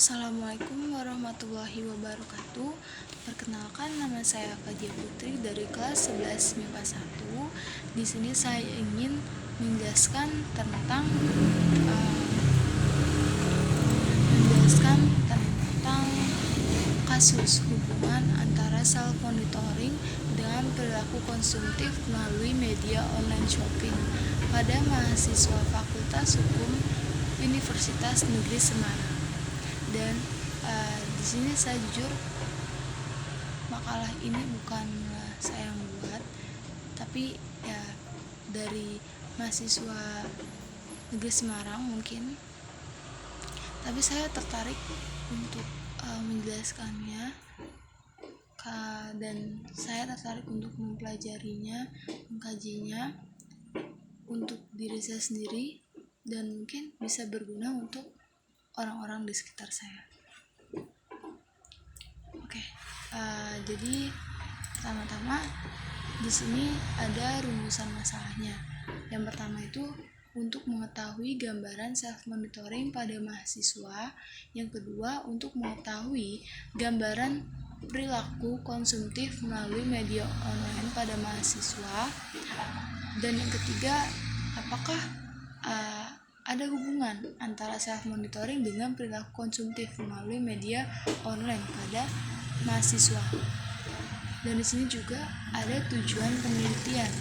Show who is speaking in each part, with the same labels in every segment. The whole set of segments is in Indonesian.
Speaker 1: Assalamualaikum warahmatullahi wabarakatuh. Perkenalkan, nama saya Fadia Putri dari kelas 11 MIPA 1. Di sini saya ingin menjelaskan tentang kasus hubungan antara self monitoring dengan perilaku konsumtif melalui media online shopping pada mahasiswa Fakultas Hukum Universitas Negeri Semarang. Dan di sini saya jujur, makalah ini bukanlah saya yang buat, tapi ya dari mahasiswa Negeri Semarang mungkin. Tapi saya tertarik untuk menjelaskannya, dan saya tertarik untuk mempelajarinya, mengkajinya untuk diri saya sendiri, dan mungkin bisa berguna untuk orang-orang di sekitar saya. Jadi pertama-tama di sini ada rumusan masalahnya. Yang pertama itu untuk mengetahui gambaran self monitoring pada mahasiswa. Yang kedua untuk mengetahui gambaran perilaku konsumtif melalui media online pada mahasiswa. Dan yang ketiga, apakah ada hubungan antara self monitoring dengan perilaku konsumtif melalui media online pada mahasiswa. Dan di sini juga ada tujuan penelitian.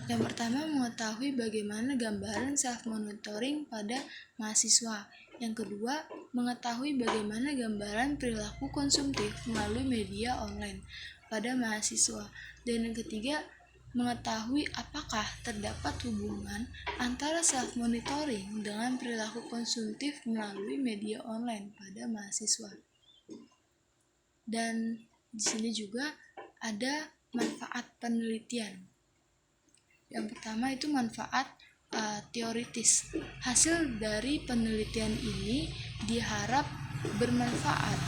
Speaker 1: Yang pertama, mengetahui bagaimana gambaran self monitoring pada mahasiswa. Yang kedua, mengetahui bagaimana gambaran perilaku konsumtif melalui media online pada mahasiswa. Dan yang ketiga, mengetahui apakah terdapat hubungan antara self monitoring dengan perilaku konsumtif melalui media online pada mahasiswa. Dan di sini juga ada manfaat penelitian. Yang pertama itu manfaat teoritis. Hasil dari penelitian ini diharap bermanfaat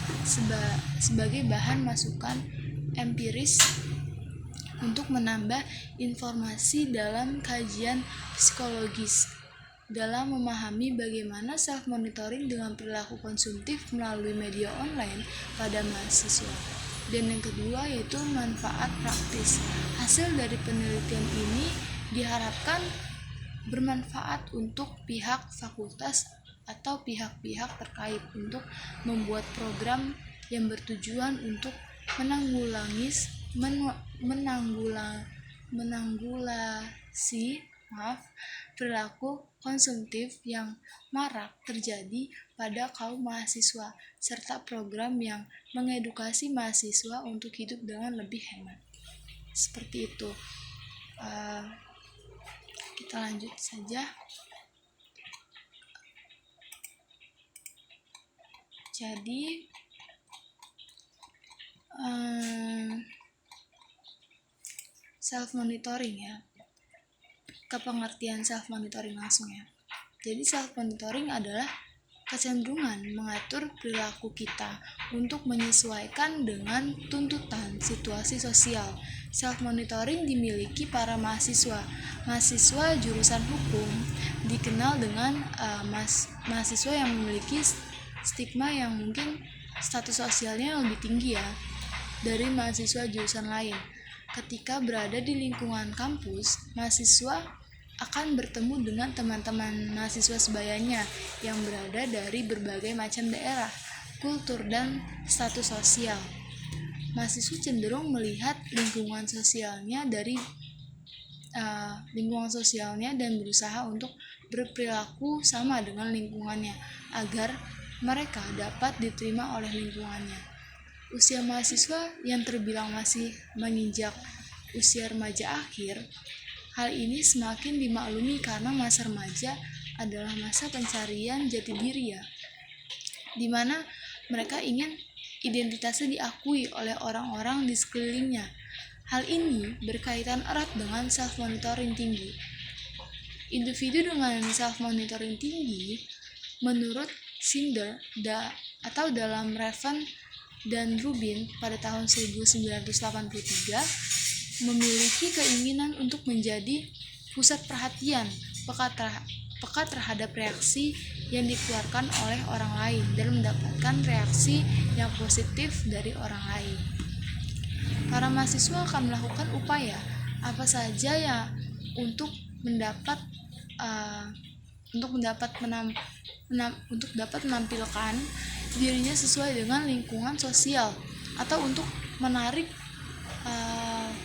Speaker 1: sebagai bahan masukan empiris untuk menambah informasi dalam kajian psikologis dalam memahami bagaimana self monitoring dengan perilaku konsumtif melalui media online pada mahasiswa. Dan yang kedua yaitu manfaat praktis. Hasil dari penelitian ini diharapkan bermanfaat untuk pihak fakultas atau pihak-pihak terkait untuk membuat program yang bertujuan untuk menanggulangi perilaku konsumtif yang marak terjadi pada kaum mahasiswa, serta program yang mengedukasi mahasiswa untuk hidup dengan lebih hemat. Seperti itu. Kita lanjut saja. Jadi self monitoring ya. Kepengertian self monitoring langsung ya. Jadi self monitoring adalah kecenderungan mengatur perilaku kita untuk menyesuaikan dengan tuntutan situasi sosial. Self monitoring dimiliki para mahasiswa. Mahasiswa jurusan hukum dikenal dengan mahasiswa yang memiliki stigma yang mungkin status sosialnya lebih tinggi ya dari mahasiswa jurusan lain. Ketika berada di lingkungan kampus, mahasiswa akan bertemu dengan teman-teman mahasiswa sebayanya yang berada dari berbagai macam daerah, kultur, dan status sosial. Mahasiswa cenderung melihat lingkungan sosialnya dan berusaha untuk berperilaku sama dengan lingkungannya agar mereka dapat diterima oleh lingkungannya. Usia mahasiswa yang terbilang masih menginjak usia remaja akhir, hal ini semakin dimaklumi karena masa remaja adalah masa pencarian jati diri ya, di mana mereka ingin identitasnya diakui oleh orang-orang di sekelilingnya. Hal ini berkaitan erat dengan self monitoring tinggi. Individu dengan self monitoring tinggi, menurut Sinder atau dalam Raven dan Rubin pada tahun 1983, memiliki keinginan untuk menjadi pusat perhatian, peka terhadap reaksi yang dikeluarkan oleh orang lain dan mendapatkan reaksi yang positif dari orang lain. Para mahasiswa akan melakukan upaya apa saja ya untuk mendapat untuk dapat menampilkan dirinya sesuai dengan lingkungan sosial atau untuk menarik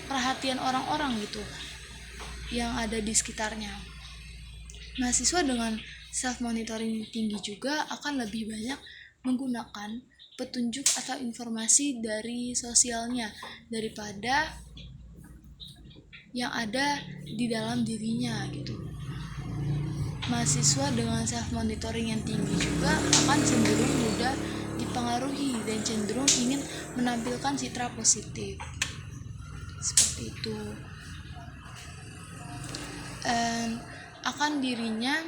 Speaker 1: perhatian orang-orang gitu yang ada di sekitarnya. Mahasiswa dengan self monitoring tinggi juga akan lebih banyak menggunakan petunjuk atau informasi dari sosialnya daripada yang ada di dalam dirinya gitu. Mahasiswa dengan self monitoring yang tinggi juga akan cenderung mudah dipengaruhi dan cenderung ingin menampilkan citra positif. Seperti itu. Akan dirinya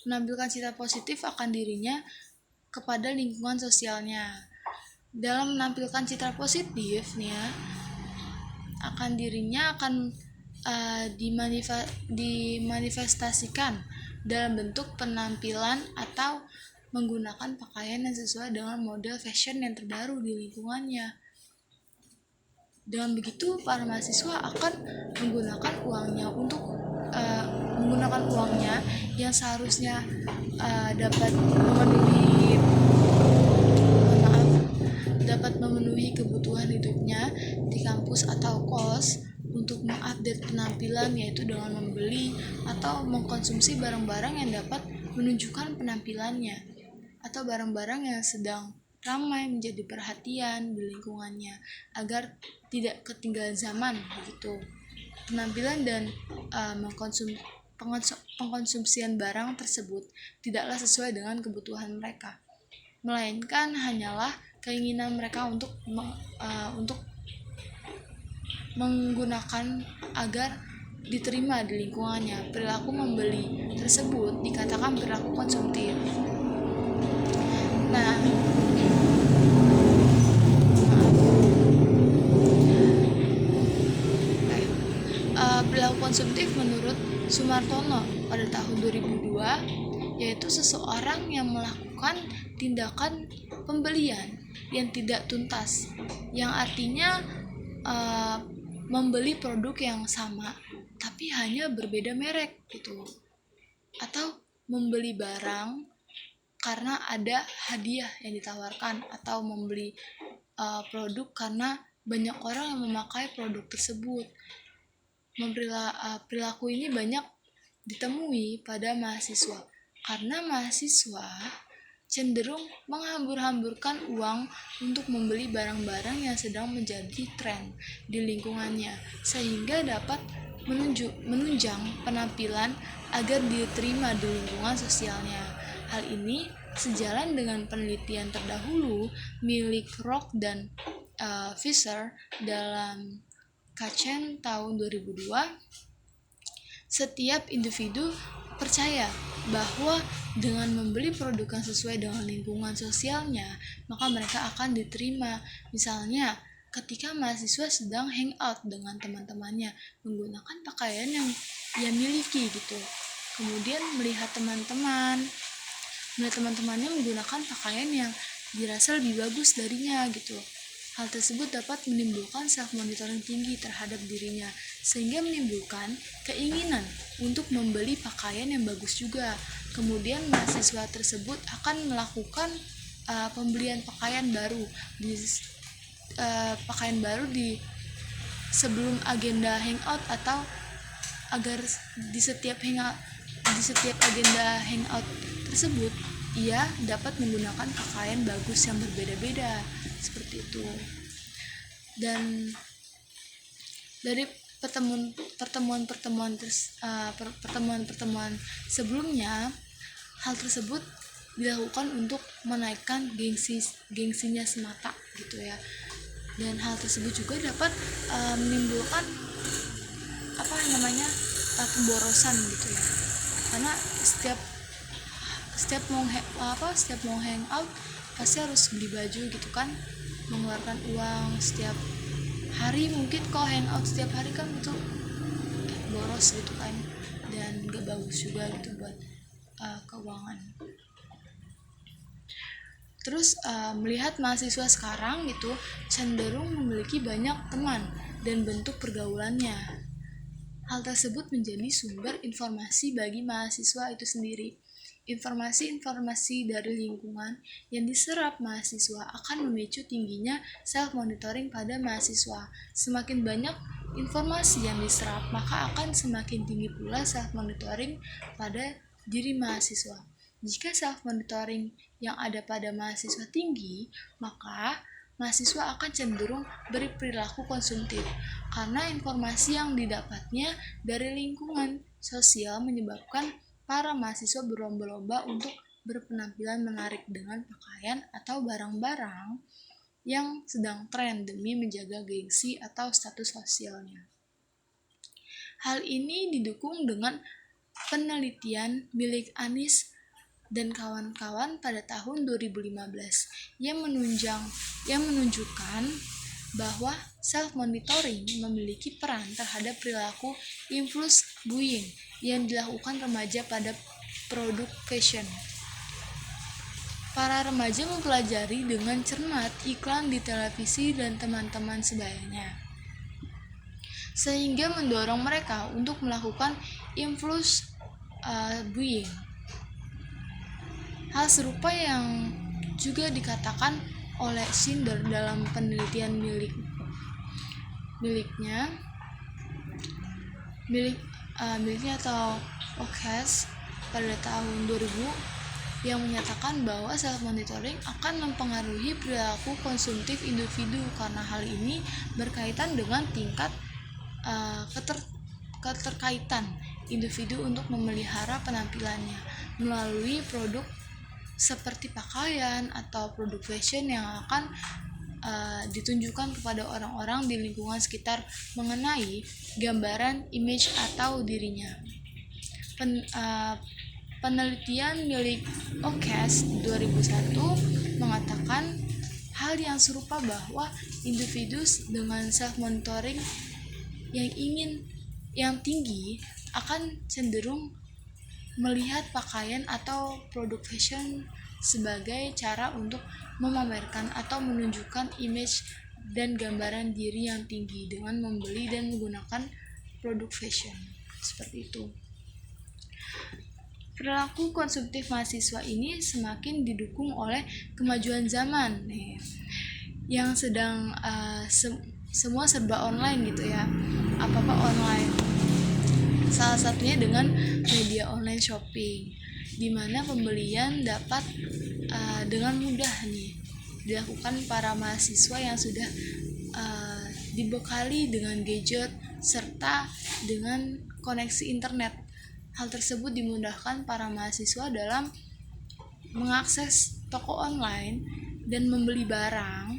Speaker 1: menampilkan citra positif akan dirinya kepada lingkungan sosialnya. Dalam menampilkan citra positif nih ya, akan dirinya akan dimanifestasikan dalam bentuk penampilan atau menggunakan pakaian yang sesuai dengan model fashion yang terbaru di lingkungannya. Dengan begitu, para mahasiswa akan menggunakan uangnya yang seharusnya dapat memenuhi kebutuhan hidupnya di kampus atau kos untuk mengupdate penampilan, yaitu dengan membeli atau mengkonsumsi barang-barang yang dapat menunjukkan penampilannya atau barang-barang yang sedang ramai menjadi perhatian di lingkungannya agar tidak ketinggalan zaman begitu. Penampilan dan pengkonsumsian barang tersebut tidaklah sesuai dengan kebutuhan mereka, melainkan hanyalah keinginan mereka untuk menggunakan agar diterima di lingkungannya. Perilaku membeli tersebut dikatakan perilaku konsumtif. Nah, perilaku konsumtif menurut Sumartono pada tahun 2002 yaitu seseorang yang melakukan tindakan pembelian yang tidak tuntas, yang artinya membeli produk yang sama tapi hanya berbeda merek gitu, atau membeli barang karena ada hadiah yang ditawarkan, atau membeli produk karena banyak orang yang memakai produk tersebut. Perilaku ini banyak ditemui pada mahasiswa karena mahasiswa cenderung menghambur-hamburkan uang untuk membeli barang-barang yang sedang menjadi tren di lingkungannya sehingga dapat menunjang penampilan agar diterima di lingkungan sosialnya. Hal ini sejalan dengan penelitian terdahulu milik Rock dan Fisher dalam Kacen tahun 2002. Setiap individu percaya bahwa dengan membeli produk yang sesuai dengan lingkungan sosialnya, maka mereka akan diterima. Misalnya, ketika mahasiswa sedang hangout dengan teman-temannya menggunakan pakaian yang ia miliki gitu. Kemudian melihat teman-temannya menggunakan pakaian yang dirasa lebih bagus darinya gitu. Hal tersebut dapat menimbulkan self monitoring tinggi terhadap dirinya sehingga menimbulkan keinginan untuk membeli pakaian yang bagus juga. Kemudian mahasiswa tersebut akan melakukan pembelian pakaian baru di sebelum agenda hangout, atau agar di setiap agenda hangout tersebut ia dapat menggunakan pakaian bagus yang berbeda-beda seperti itu. Dan dari pertemuan sebelumnya, hal tersebut dilakukan untuk menaikkan gengsinya semata gitu ya. Dan hal tersebut juga dapat menimbulkan pemborosan gitu ya. Karena setiap mau hangout pasti harus beli baju gitu kan, mengeluarkan uang setiap hari. Mungkin kalau hangout setiap hari kan itu boros gitu kan. dan gak bagus juga gitu buat keuangan. Terus melihat mahasiswa sekarang gitu cenderung memiliki banyak teman dan bentuk pergaulannya. Hal tersebut menjadi sumber informasi bagi mahasiswa itu sendiri. Informasi-informasi dari lingkungan yang diserap mahasiswa akan memicu tingginya self-monitoring pada mahasiswa. Semakin banyak informasi yang diserap, maka akan semakin tinggi pula self-monitoring pada diri mahasiswa. Jika self-monitoring yang ada pada mahasiswa tinggi, maka mahasiswa akan cenderung berperilaku konsumtif karena informasi yang didapatnya dari lingkungan sosial menyebabkan para mahasiswa berlomba-lomba untuk berpenampilan menarik dengan pakaian atau barang-barang yang sedang tren demi menjaga gengsi atau status sosialnya. Hal ini didukung dengan penelitian milik Anis dan kawan-kawan pada tahun 2015 yang menunjukkan bahwa self-monitoring memiliki peran terhadap perilaku impulse buying yang dilakukan remaja pada produk fashion. Para remaja mempelajari dengan cermat iklan di televisi dan teman-teman sebayanya, sehingga mendorong mereka untuk melakukan impulse buying. Hal serupa yang juga dikatakan oleh Schindler dalam penelitian miliknya atau Oakes pada tahun 2000 yang menyatakan bahwa self-monitoring akan mempengaruhi perilaku konsumtif individu karena hal ini berkaitan dengan tingkat keterkaitan individu untuk memelihara penampilannya melalui produk seperti pakaian atau produk fashion yang akan ditunjukkan kepada orang-orang di lingkungan sekitar mengenai gambaran image atau dirinya. Penelitian milik Oakes 2001 mengatakan hal yang serupa bahwa individu dengan self-monitoring yang tinggi akan cenderung melihat pakaian atau produk fashion sebagai cara untuk memamerkan atau menunjukkan image dan gambaran diri yang tinggi dengan membeli dan menggunakan produk fashion. Seperti itu. Perilaku konsumtif mahasiswa ini semakin didukung oleh kemajuan zaman yang sedang semua serba online gitu ya. Apa-apa online. Salah satunya dengan media online shopping, di mana pembelian dapat dengan mudah dilakukan para mahasiswa yang sudah dibekali dengan gadget serta dengan koneksi internet. Hal tersebut dimudahkan para mahasiswa dalam mengakses toko online dan membeli barang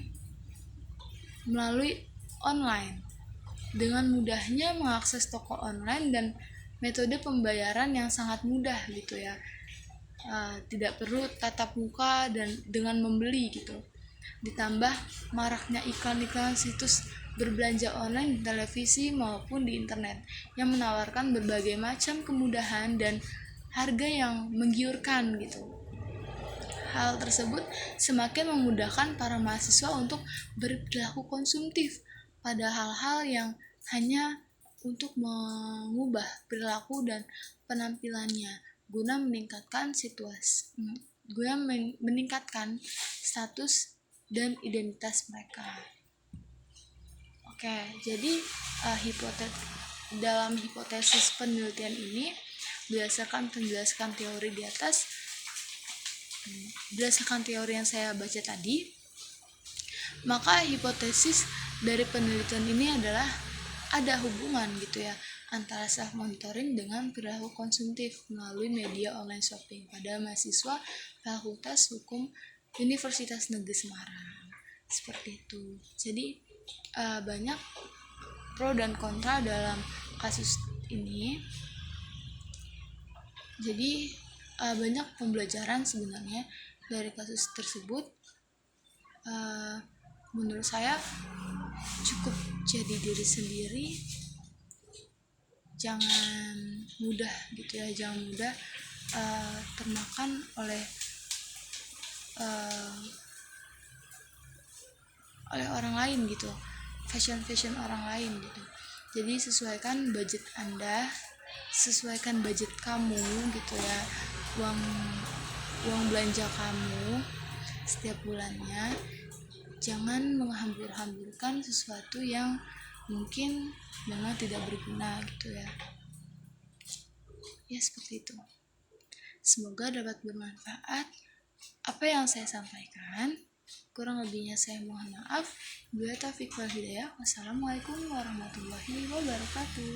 Speaker 1: melalui online. Dengan mudahnya mengakses toko online dan metode pembayaran yang sangat mudah gitu ya, tidak perlu tatap muka dan dengan membeli gitu. Ditambah maraknya iklan-iklan situs berbelanja online di televisi maupun di internet yang menawarkan berbagai macam kemudahan dan harga yang menggiurkan gitu. Hal tersebut semakin memudahkan para mahasiswa untuk berperilaku konsumtif pada hal-hal yang hanya untuk mengubah perilaku dan penampilannya guna meningkatkan status dan identitas mereka. Oke, jadi dalam hipotesis penelitian ini berdasarkan penjelasan teori di atas, berdasarkan teori yang saya baca tadi, maka hipotesis dari penelitian ini adalah ada hubungan gitu ya antara self monitoring dengan perilaku konsumtif melalui media online shopping pada mahasiswa Fakultas Hukum Universitas Negeri Semarang. Seperti itu. Jadi banyak pro dan kontra dalam kasus ini. Jadi banyak pembelajaran sebenarnya dari kasus tersebut. Menurut saya cukup jadi diri sendiri jangan mudah gitu ya, jangan mudah termakan oleh orang lain gitu, fashion orang lain gitu. Jadi sesuaikan budget Anda, sesuaikan budget kamu gitu ya, uang belanja kamu setiap bulannya. Jangan menghambur-hamburkan sesuatu yang mungkin memang tidak berguna gitu ya. Ya seperti itu. Semoga dapat bermanfaat apa yang saya sampaikan. Kurang lebihnya saya mohon maaf. Bila taufiq wal hidayah. Wassalamualaikum warahmatullahi wabarakatuh.